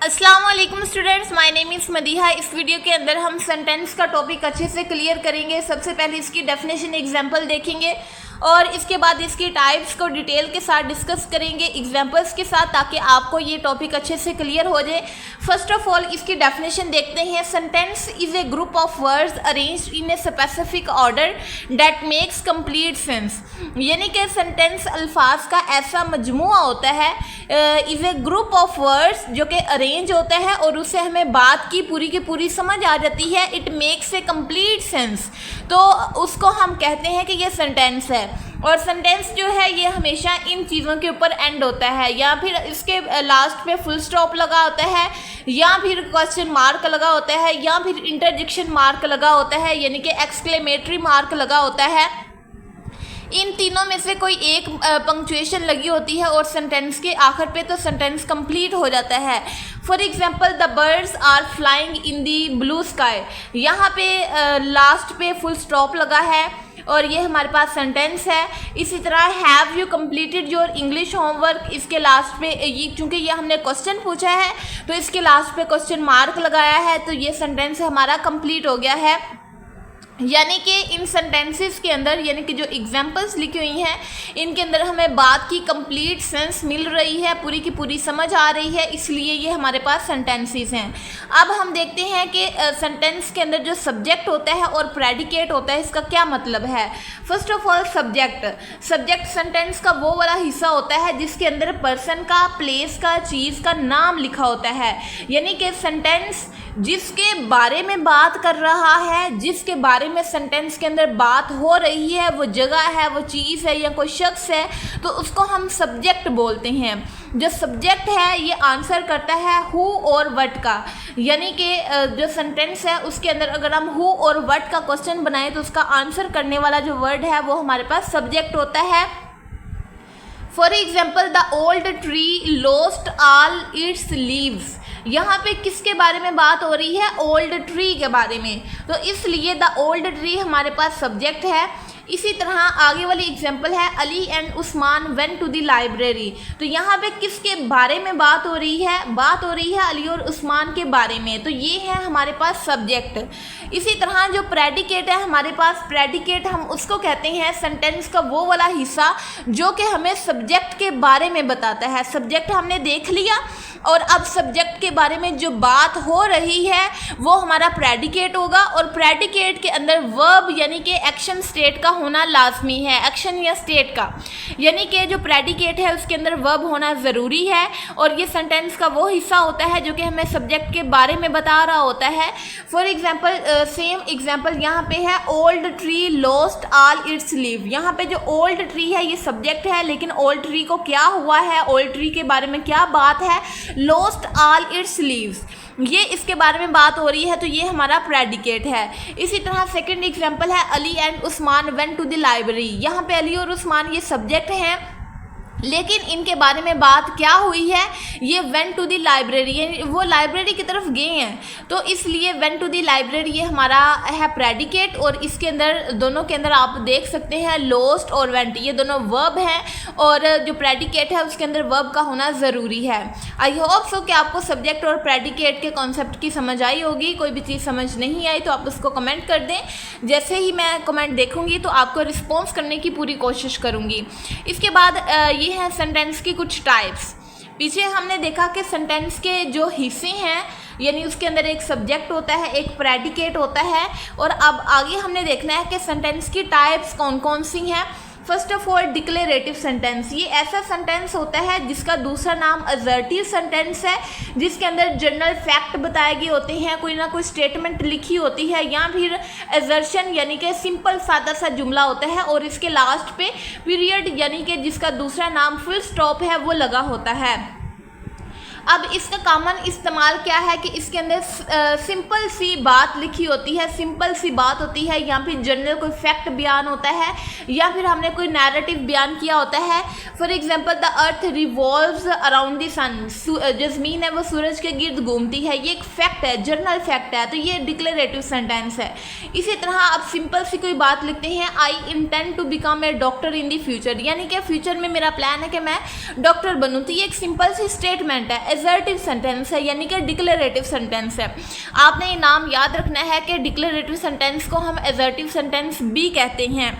अस्सलाम वालेकुम students, my name is Madiha. इस वीडियो के अंदर हम सेंटेंस का टॉपिक अच्छे से क्लियर करेंगे। सबसे पहले इसकी डेफिनेशन एग्जांपल देखेंगे और इसके बाद इसकी टाइप्स को डिटेल के साथ डिस्कस करेंगे एग्जांपल्स के साथ, ताकि आपको ये टॉपिक अच्छे से क्लियर हो जाए। फर्स्ट ऑफ ऑल इसकी डेफिनेशन देखते हैं। Sentence is a group of words arranged in a specific order that makes complete sense. यानी कि सेंटेंस अल्फाज का ऐसा मजमुआ होता है, is a group of words जो कि अरेंज होता है और उससे हमें बात की पूरी समझ आ जाती है। It makes a complete sense, तो उसको हम कहते हैं कि ये सेंटेंस है। और सेंटेंस जो है ये हमेशा इन चीज़ों के ऊपर एंड होता है, या फिर इसके लास्ट पे फुल स्टॉप लगा होता है, या फिर क्वेश्चन मार्क लगा होता है, या फिर इंटरजेक्शन मार्क लगा होता है, यानी कि एक्सक्लेमेटरी मार्क लगा होता है। इन तीनों में से कोई एक पंक्चुएशन लगी होती है और सेंटेंस के आखिर पे तो सेंटेंस कंप्लीट हो जाता है। For example, the birds are flying in the blue sky. यहाँ पे लास्ट पे फुल स्टॉप लगा है और ये हमारे पास सेंटेंस है। इसी तरह have you completed your English homework, इसके लास्ट पे ये चूँकि ये हमने क्वेश्चन पूछा है तो इसके लास्ट पे क्वेश्चन मार्क लगाया है, तो ये सेंटेंस हमारा कंप्लीट हो गया है। यानी कि इन सेंटेंसेस के अंदर, यानी कि जो एग्जांपल्स लिखी हुई हैं इनके अंदर हमें बात की कंप्लीट सेंस मिल रही है, पूरी की पूरी समझ आ रही है, इसलिए ये हमारे पास सेंटेंसेस हैं। अब हम देखते हैं कि सेंटेंस के अंदर जो सब्जेक्ट होता है और प्रेडिकेट होता है इसका क्या मतलब है। First of all, subject sentence का वो वाला हिस्सा होता है जिसके अंदर पर्सन का, प्लेस का, चीज़ का नाम लिखा होता है। यानी कि सेंटेंस जिसके बारे में बात कर रहा है, जिसके बारे में सेंटेंस के अंदर बात हो रही है, वो जगह है, वो चीज़ है या कोई शख्स है, तो उसको हम सब्जेक्ट बोलते हैं। जो सब्जेक्ट है ये आंसर करता है हु और व्हाट का। यानी कि जो सेंटेंस है उसके अंदर अगर हम हु और व्हाट का क्वेश्चन बनाएं तो उसका आंसर करने वाला जो वर्ड है वो हमारे पास सब्जेक्ट होता है। For example, the old tree lost all it's leaves. यहाँ पे किसके बारे में बात हो रही है? ओल्ड ट्री के बारे में, तो इसलिए द ओल्ड ट्री हमारे पास सब्जेक्ट है। इसी तरह आगे वाली एग्जांपल है Ali and Usman went to the library. तो यहाँ पे किसके बारे में बात हो रही है? बात हो रही है अली और उस्मान के बारे में, तो ये है हमारे पास सब्जेक्ट। इसी तरह जो प्रेडिकेट है हमारे पास, प्रेडिकेट हम उसको कहते हैं सेंटेंस का वो वाला हिस्सा जो कि हमें सब्जेक्ट के बारे में बताता है। सब्जेक्ट हमने देख लिया और अब सब्जेक्ट के बारे में जो बात हो रही है वो हमारा प्रेडिकेट होगा। और प्रेडिकेट के अंदर वर्ब यानी कि एक्शन स्टेट का होना लाजमी है, एक्शन या स्टेट का। यानी कि जो प्रेडिकेट है उसके अंदर वर्ब होना ज़रूरी है और ये सेंटेंस का वो हिस्सा होता है जो कि हमें सब्जेक्ट के बारे में बता रहा होता है। फॉर एग्जाम्पल, सेम एग्जाम्पल यहाँ पे है old tree lost all it's leave. यहाँ पे जो ओल्ड ट्री है ये सब्जेक्ट है, लेकिन ओल्ड ट्री को क्या हुआ है, ओल्ड ट्री के बारे में क्या बात है, लॉस्ट ऑल इट्स लीव्स, ये इसके बारे में बात हो रही है, तो ये हमारा प्रेडिकेट है। इसी तरह सेकंड एग्जांपल है Ali and Usman went to the library. यहाँ पे अली और उस्मान ये सब्जेक्ट हैं, लेकिन इनके बारे में बात क्या हुई है, ये वेंट टू द लाइब्रेरी, यानी वो लाइब्रेरी की तरफ गए हैं, तो इसलिए वेंट टू द लाइब्रेरी ये हमारा है प्रेडिकेट। और इसके अंदर दोनों के अंदर आप देख सकते हैं लॉस्ट और वेंट, ये दोनों वर्ब हैं और जो प्रेडिकेट है उसके अंदर वर्ब का होना ज़रूरी है। आई होप सो कि आपको सब्जेक्ट और प्रेडिकेट के कॉन्सेप्ट की समझ आई होगी। कोई भी चीज़ समझ नहीं आई तो आप उसको कमेंट कर दें, जैसे ही मैं कमेंट देखूँगी तो आपको रिस्पॉन्स करने की पूरी कोशिश करूँगी। इसके बाद ये है सेंटेंस की कुछ टाइप्स। पीछे हमने देखा कि सेंटेंस के जो हिस्से हैं यानी उसके अंदर एक सब्जेक्ट होता है, एक प्रेडिकेट होता है, और अब आगे हमने देखना है कि सेंटेंस की टाइप्स कौन कौन सी हैं। First of all, declarative sentence, ये ऐसा सेंटेंस होता है जिसका दूसरा नाम असर्टिव सेंटेंस है, जिसके अंदर जनरल फैक्ट बताए गए होते हैं, कोई ना कोई स्टेटमेंट लिखी होती है, या फिर असर्शन यानी कि सिंपल सादा सा जुमला होता है और इसके लास्ट पे पीरियड यानी कि जिसका दूसरा नाम फुल स्टॉप है वो लगा होता है। अब इसका कॉमन इस्तेमाल क्या है कि इसके अंदर सिंपल सी बात लिखी होती है, सिंपल सी बात होती है, या फिर जनरल कोई फैक्ट बयान होता है, या फिर हमने कोई नैरेटिव बयान किया होता है। For example, the earth revolves around the sun, जो ज़मीन है वो सूरज के गिर्द घूमती है, ये एक फैक्ट है, जनरल फैक्ट है, तो ये डिक्लेरेटिव सेंटेंस है। इसी तरह आप सिंपल सी कोई बात लिखते हैं, I intend to become a doctor in the future, यानी कि फ्यूचर में मेरा प्लान है कि मैं डॉक्टर बनूँ, तो ये एक सिंपल सी स्टेटमेंट है। एसर्टिव सेंटेंस है, यानी कि डिक्लेरेटिव सेंटेंस है। आपने ये नाम याद रखना है कि डिक्लेरेटिव सेंटेंस को हम एसर्टिव सेंटेंस भी कहते हैं।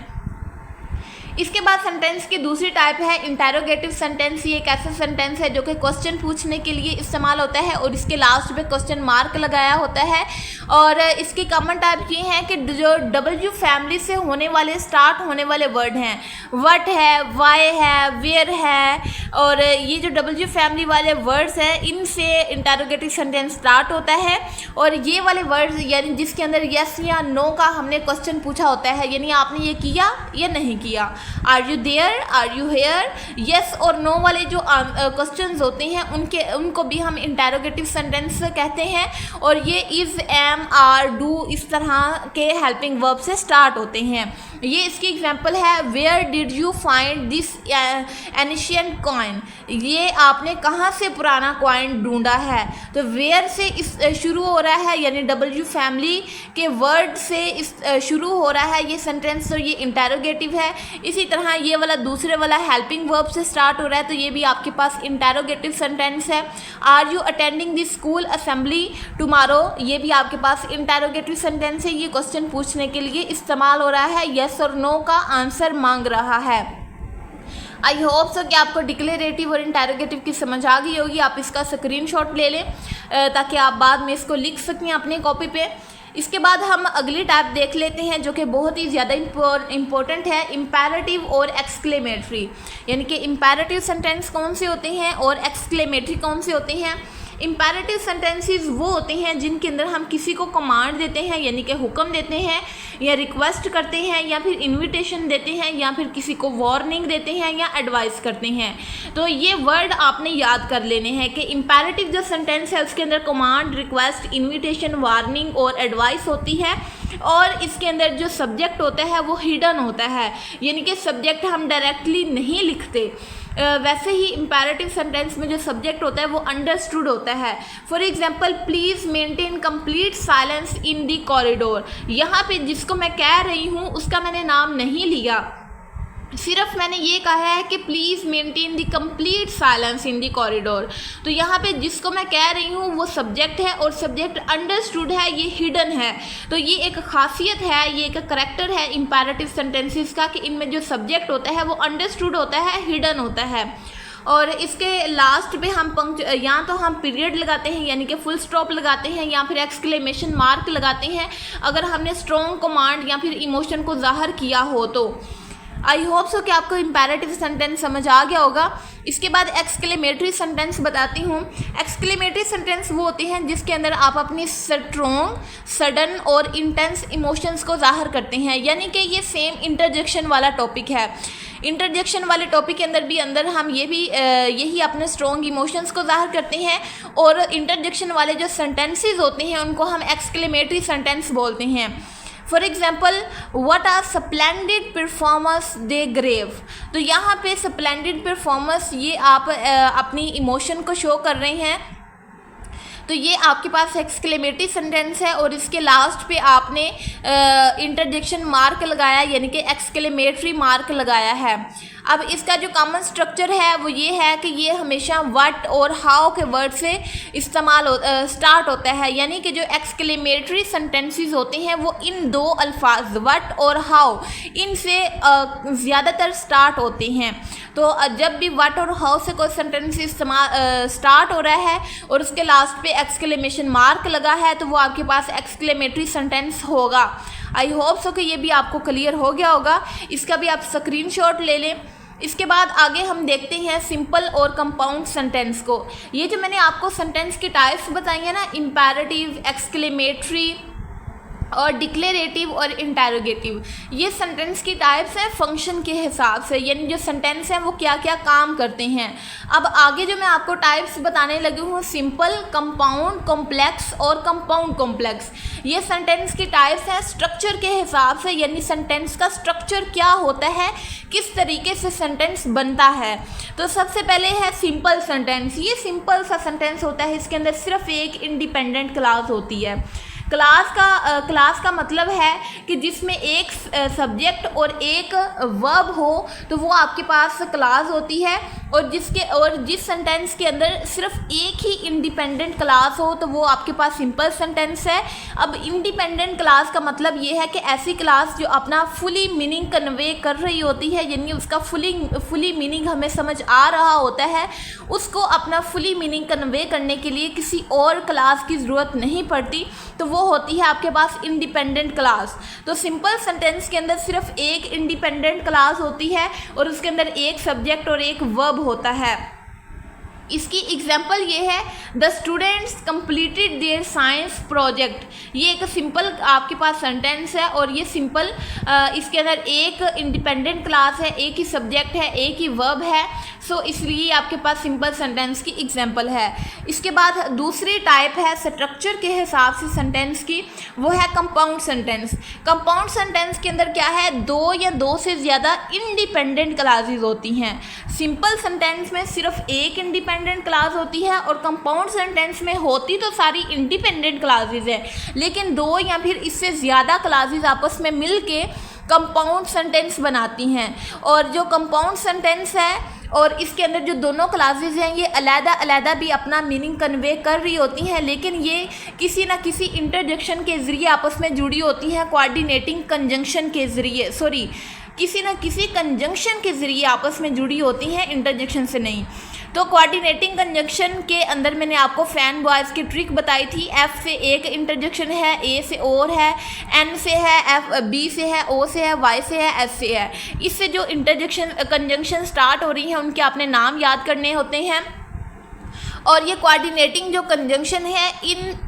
इसके बाद सेंटेंस की दूसरी टाइप है इंटेरोगेटिव सेंटेंस। ये एक ऐसा सेंटेंस है जो कि क्वेश्चन पूछने के लिए इस्तेमाल होता है और इसके लास्ट पे क्वेश्चन मार्क लगाया होता है। और इसकी कॉमन टाइप ये है कि जो डब्ल्यू फैमिली से होने वाले स्टार्ट होने वाले वर्ड हैं, व्हाट है, वाई है, वेयर है, और ये जो डब्ल्यू फैमिली वाले वर्ड्स हैं इनसे इंटेरोगेटिव सेंटेंस स्टार्ट होता है। और ये वाले वर्ड्स यानी जिसके अंदर यस या नो का हमने क्वेश्चन पूछा होता है, यानी आपने ये किया या नहीं किया, are you there, are you here, yes और नो वाले जो क्वेश्चंस होते हैं उनको भी हम इंटेरोगेटिव सेंटेंस कहते हैं। और ये इज़, एम, आर, डू इस तरह के हेल्पिंग वर्ब से स्टार्ट होते हैं। ये इसकी एग्जांपल है, where did you find this ancient coin, ये आपने कहाँ से पुराना कॉइन ढूंढा है। तो वेयर से इस शुरू हो रहा है, यानी डब्ल्यू फैमिली के वर्ड से इस शुरू हो रहा है ये सेंटेंस, तो ये इंटेरोगेटिव है। इसी तरह ये वाला दूसरे वाला हेल्पिंग वर्ब से स्टार्ट हो रहा है, तो ये भी आपके पास इंटेरोगेटिव सेंटेंस है। Are you attending the school assembly tomorrow, ये भी आपके पास इंटेरोगेटिव सेंटेंस है। ये क्वेश्चन पूछने के लिए इस्तेमाल हो रहा है, यस और नो का आंसर मांग रहा है। आई होप सो कि आपको डिक्लेरेटिव और इंटेरोगेटिव की समझ आ गई होगी। आप इसका स्क्रीनशॉट ले लें ताकि आप बाद में इसको लिख सकें अपने कॉपी पे। इसके बाद हम अगली टाइप देख लेते हैं जो कि बहुत ही ज़्यादा इम्पोर्टेंट है, इम्पेरेटिव और एक्सक्लेमेटरी। यानी कि इम्पेरेटिव सेंटेंस कौन से होते हैं और एक्सक्लेमेटरी कौन से होते हैं। इम्पेरेटिव सेंटेंसेस वो होते हैं जिनके अंदर हम किसी को कमांड देते हैं, यानी कि हुक्म देते हैं, या रिक्वेस्ट करते हैं, या फिर इनविटेशन देते हैं, या फिर किसी को वार्निंग देते हैं, या एडवाइस करते हैं। तो ये वर्ड आपने याद कर लेने हैं कि इम्पेरेटिव जो सेंटेंस है उसके अंदर कमांड, रिक्वेस्ट, इन्विटेशन, वार्निंग और एडवाइस होती है। और इसके अंदर जो सब्जेक्ट होता है वो हिडन होता है, यानी कि सब्जेक्ट हम डायरेक्टली नहीं लिखते। वैसे ही इम्पेरेटिव सेंटेंस में जो सब्जेक्ट होता है वो अंडरस्टूड होता है। For example, please maintain complete silence in the corridor, यहाँ पे जिसको मैं कह रही हूँ उसका मैंने नाम नहीं लिया, सिर्फ मैंने ये कहा है कि please maintain the complete silence in the corridor. तो यहाँ पे जिसको मैं कह रही हूँ वो सब्जेक्ट है और सब्जेक्ट अंडरस्टूड है, ये हिडन है। तो ये एक खासियत है, ये एक करेक्टर है इम्पेरेटिव सेंटेंसेस का कि इनमें जो सब्जेक्ट होता है वो अंडरस्टूड होता है, हिडन होता है। और इसके लास्ट पे हम या तो हम पीरियड लगाते हैं यानी कि फुल स्टॉप लगाते हैं, या फिर एक्सक्लेमेशन मार्क लगाते हैं अगर हमने स्ट्रॉन्ग कमांड या फिर इमोशन को ज़ाहिर किया हो तो। आई होप सो कि आपको इम्पेरेटिव सेंटेंस समझ आ गया होगा। इसके बाद एक्सक्लेमेटरी सेंटेंस बताती हूँ। एक्सक्लेमेटरी सेंटेंस वो होती हैं जिसके अंदर आप अपनी स्ट्रॉन्ग, सडन और इंटेंस इमोशंस को ज़ाहिर करते हैं, यानी कि ये सेम इंटरजेक्शन वाला टॉपिक है। इंटरजेक्शन वाले टॉपिक के अंदर भी हम यही अपने स्ट्रॉन्ग इमोशंस को ज़ाहिर करते हैं, और इंटरजेक्शन वाले जो सेंटेंसेस होते हैं उनको हम एक्सक्लेमेटरी सेंटेंस बोलते हैं। For example, what are splendid performance they gave. तो यहाँ पे स्प्लेंडिड परफॉर्मेंस ये आप अपनी इमोशन को शो कर रहे हैं, तो ये आपके पास एक्सक्लेमेटरी सेंटेंस है और इसके लास्ट पे आपने इंटरजेक्शन मार्क लगाया, यानी कि एक्सक्लेमेटरी मार्क लगाया है। अब इसका जो कॉमन स्ट्रक्चर है वो ये है कि ये हमेशा व्हाट और हाउ के वर्ड से स्टार्ट होता है, यानी कि जो एक्सक्लेमेटरी सेंटेंसेस होते हैं वो इन दो अल्फाज व्हाट और हाउ इनसे ज़्यादातर स्टार्ट होते हैं। तो जब भी व्हाट और हाउ से कोई सेंटेंस स्टार्ट हो रहा है और उसके लास्ट पे एक्सक्लेमेशन मार्क लगा है तो वो आपके पास एक्सक्लेमेटरी सेंटेंस होगा। आई होप सो कि ये भी आपको क्लियर हो गया होगा। इसका भी आप स्क्रीनशॉट ले लें। इसके बाद आगे हम देखते हैं सिंपल और कंपाउंड सेंटेंस को। ये जो मैंने आपको सेंटेंस की टाइप्स बताई है ना, इम्पेरेटिव, एक्सक्लेमेटरी और डिक्लेरेटिव और इंटेरोगेटिव, ये सेंटेंस की टाइप्स हैं फंक्शन के हिसाब से, यानी जो सेंटेंस हैं वो क्या क्या काम करते हैं। अब आगे जो मैं आपको टाइप्स बताने लगी हूँ, सिंपल, कंपाउंड, कॉम्प्लेक्स और कंपाउंड कॉम्प्लेक्स, ये सेंटेंस की टाइप्स हैं स्ट्रक्चर के हिसाब से, यानी सेंटेंस का स्ट्रक्चर क्या होता है, किस तरीके से सेंटेंस बनता है। तो सबसे पहले है सिंपल सेंटेंस। ये सिंपल सा सेंटेंस होता है, इसके अंदर सिर्फ एक इंडिपेंडेंट क्लास होती है। क्लास का मतलब है कि जिसमें एक सब्जेक्ट और एक वर्ब हो, तो वो आपके पास क्लास होती है। और जिस सेंटेंस के अंदर सिर्फ एक ही इंडिपेंडेंट क्लास हो तो वो आपके पास सिंपल सेंटेंस है। अब इंडिपेंडेंट क्लास का मतलब ये है कि ऐसी क्लास जो अपना फुली मीनिंग कन्वे कर रही होती है, यानी उसका फुली मीनिंग हमें समझ आ रहा होता है, उसको अपना फुली मीनिंग कन्वे करने के लिए किसी और क्लास की ज़रूरत नहीं पड़ती, तो वो होती है आपके पास इंडिपेंडेंट क्लास। तो सिंपल सेंटेंस के अंदर सिर्फ एक इंडिपेंडेंट क्लास होती है और उसके अंदर एक सब्जेक्ट और एक वर्ब होता है। इसकी एग्जाम्पल ये है, the students completed there science project. ये एक सिंपल आपके पास सेंटेंस है और ये सिंपल इसके अंदर एक इंडिपेंडेंट क्लास है, एक ही सब्जेक्ट है, एक ही वर्ब है, सो इसलिए आपके पास सिंपल सेंटेंस की एग्जाम्पल है। इसके बाद दूसरी टाइप है स्ट्रक्चर के हिसाब से सेंटेंस की, वो है कंपाउंड सेंटेंस। कंपाउंड सेंटेंस के अंदर क्या है, दो या दो से ज़्यादा इंडिपेंडेंट क्लासेस होती हैं। सिंपल सेंटेंस में सिर्फ एक इंडिपेंडेंट क्लास होती है और कंपाउंड सेंटेंस में होती तो सारी इंडिपेंडेंट क्लासेस है, लेकिन दो या फिर इससे ज़्यादा क्लासेस आपस में मिलके कंपाउंड सेंटेंस बनाती हैं। और जो कंपाउंड सेंटेंस है और इसके अंदर जो दोनों क्लासेस हैं ये अलग-अलग भी अपना मीनिंग कन्वे कर रही होती हैं, लेकिन ये किसी ना किसी इंटरजेक्शन के ज़रिए आपस में जुड़ी होती हैं, कोऑर्डिनेटिंग कंजंक्शन के ज़रिए, किसी न किसी कंजंक्शन के ज़रिए आपस में जुड़ी होती हैं, इंटरजेक्शन से नहीं। तो कोऑर्डिनेटिंग कंजंक्शन के अंदर मैंने आपको फैन बॉयज़ की ट्रिक बताई थी। एफ से एक इंटरजेक्शन है, ए से और है, एन से है, एफ बी से है, ओ से है, वाई से है, एस से है। इससे जो इंटरजेक्शन कंजंक्शन स्टार्ट हो रही हैं उनके आपने नाम याद करने होते हैं। और ये कोऑर्डिनेटिंग जो कंजंक्शन है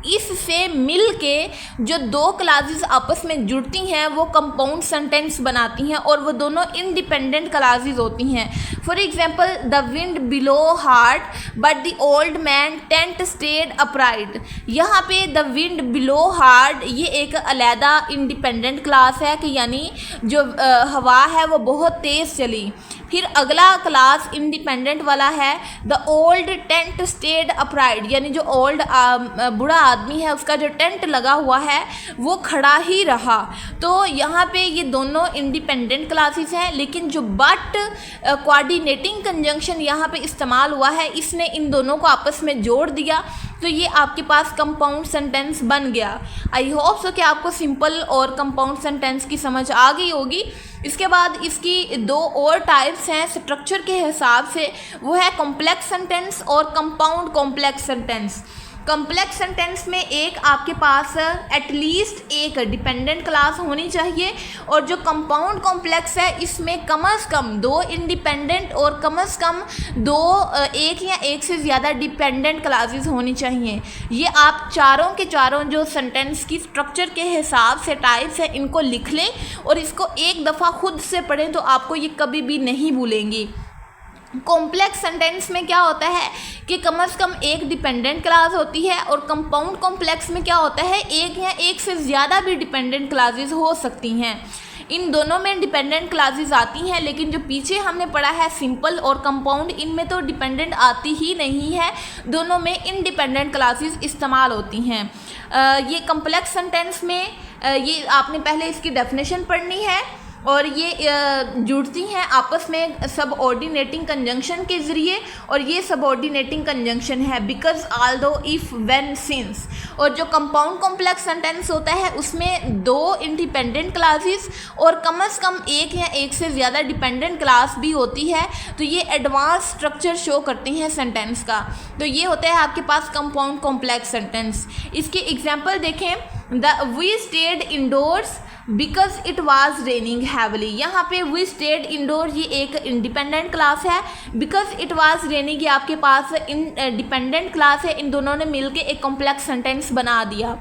इससे मिल के जो दो क्लासेस आपस में जुड़ती हैं वो कंपाउंड सेंटेंस बनाती हैं और वो दोनों इंडिपेंडेंट क्लासेस होती हैं। For example, the wind blew hard but the old man tent stayed upright. यहाँ पे द विंड बिलो हार्ड ये एक अलहदा इंडिपेंडेंट क्लास है कि यानी जो हवा है वो बहुत तेज़ चली। फिर अगला क्लास इंडिपेंडेंट वाला है, the old tent stayed upright, यानी जो ओल्ड बूढ़ा आदमी है उसका जो टेंट लगा हुआ है वो खड़ा ही रहा। तो यहाँ पे ये दोनों इंडिपेंडेंट क्लासेस हैं, लेकिन जो बट कोऑर्डिनेटिंग कंजंक्शन यहाँ पे इस्तेमाल हुआ है इसने इन दोनों को आपस में जोड़ दिया, तो ये आपके पास कंपाउंड सेंटेंस बन गया। आई होप सो कि आपको सिंपल और कंपाउंड सेंटेंस की समझ आ गई होगी। इसके बाद इसकी दो और टाइप्स हैं स्ट्रक्चर के हिसाब से, वो है कॉम्प्लेक्स सेंटेंस और compound complex sentence. Complex sentence में एक आपके पास एटलीस्ट एक डिपेंडेंट क्लास होनी चाहिए और जो कंपाउंड कॉम्प्लेक्स है इसमें कम से कम दो इंडिपेंडेंट और कम से कम दो एक या एक से ज़्यादा डिपेंडेंट क्लासेस होनी चाहिए। ये आप चारों के चारों जो सेंटेंस की स्ट्रक्चर के हिसाब से टाइप्स है इनको लिख लें और इसको एक दफ़ा खुद से पढ़ें तो आपको ये कभी भी नहीं भूलेंगी। कॉम्प्लेक्स सेंटेंस में क्या होता है कि कम से कम एक डिपेंडेंट क्लास होती है और कंपाउंड कॉम्प्लेक्स में क्या होता है एक या एक से ज़्यादा भी डिपेंडेंट क्लासेस हो सकती हैं। इन दोनों में डिपेंडेंट क्लासेस आती हैं, लेकिन जो पीछे हमने पढ़ा है सिंपल और कंपाउंड, इनमें तो डिपेंडेंट आती ही नहीं है, दोनों में इंडिपेंडेंट क्लासेस इस्तेमाल होती हैं। ये कॉम्प्लेक्स सेंटेंस में ये आपने पहले इसकी डेफिनेशन पढ़नी है और ये जुड़ती हैं आपस में सब ऑर्डिनेटिंग कंजंक्शन के ज़रिए और ये सब ऑर्डिनेटिंग कंजंक्शन है because Aldous if when since. और जो कंपाउंड कॉम्प्लेक्स सेंटेंस होता है उसमें दो इंडिपेंडेंट क्लासेस और कम से कम एक या एक से ज़्यादा डिपेंडेंट क्लास भी होती है, तो ये एडवांस स्ट्रक्चर शो करती हैं सेंटेंस का। तो ये होता है आपके पास कंपाउंड कॉम्प्लेक्स सेंटेंस। इसके एग्जाम्पल देखें, we stayed indoors because it was raining heavily. यहाँ पे वी स्टेड इंडोर ये एक इंडिपेंडेंट क्लास है, बिकॉज इट वॉज रेनिंग ये आपके पास डिपेंडेंट क्लास है। इन दोनों ने मिलके एक कॉम्प्लेक्स सेंटेंस बना दिया।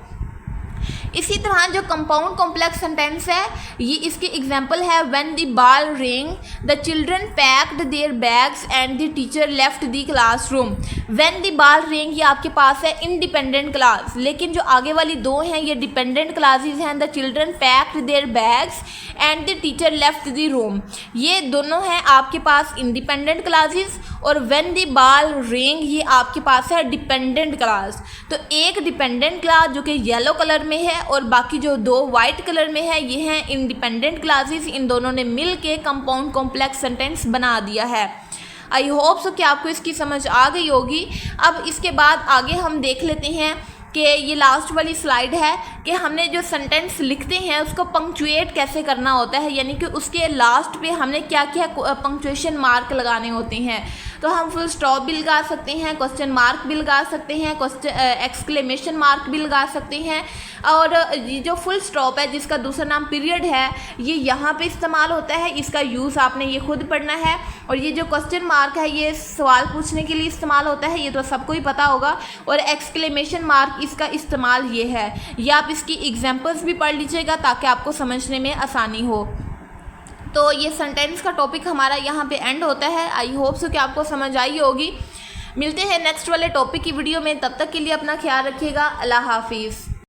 इसी तरह जो कंपाउंड कॉम्प्लेक्स सेंटेंस है ये इसके एग्जाम्पल है, when the bell ring the children packed their bags and the teacher left the classroom. When the bell ring ये आपके पास है इंडिपेंडेंट क्लास, लेकिन जो आगे वाली दो हैं ये डिपेंडेंट क्लासेस हैं, the children packed their bags and the teacher left the room. ये दोनों हैं आपके पास इंडिपेंडेंट क्लासेस और व्हेन द बॉल रिंग ये आपके पास है डिपेंडेंट क्लास। तो एक डिपेंडेंट क्लास जो कि येलो कलर में है और बाकी जो दो वाइट कलर में है ये हैं इंडिपेंडेंट क्लासेस। इन दोनों ने मिल के कंपाउंड कॉम्प्लेक्स सेंटेंस बना दिया है। आई होप सो कि आपको इसकी समझ आ गई होगी। अब इसके बाद आगे हम देख लेते हैं कि ये लास्ट वाली स्लाइड है कि हमने जो सेंटेंस लिखते हैं उसको पंक्चुएट कैसे करना होता है, यानी कि उसके लास्ट पे हमने क्या क्या पंक्चुएशन मार्क लगाने होते हैं। तो हम फुल स्टॉप भी लगा सकते हैं, क्वेश्चन मार्क भी लगा सकते हैं, एक्सक्लेमेशन मार्क भी लगा सकते हैं। और ये जो फुल स्टॉप है जिसका दूसरा नाम पीरियड है, ये यहाँ पे इस्तेमाल होता है, इसका यूज़ आपने ये खुद पढ़ना है। और ये जो क्वेश्चन मार्क है ये सवाल पूछने के लिए इस्तेमाल होता है, ये तो सबको ही पता होगा। और एक्सक्लेमेशन मार्क इसका इस्तेमाल ये है, या आप इसकी एग्जांपल्स भी पढ़ लीजिएगा ताकि आपको समझने में आसानी हो। तो ये सेंटेंस का टॉपिक हमारा यहाँ पे एंड होता है। आई होप सो कि आपको समझ आई होगी। मिलते हैं नेक्स्ट वाले टॉपिक की वीडियो में, तब तक के लिए अपना ख्याल रखिएगा। अल्लाह हाफिज़।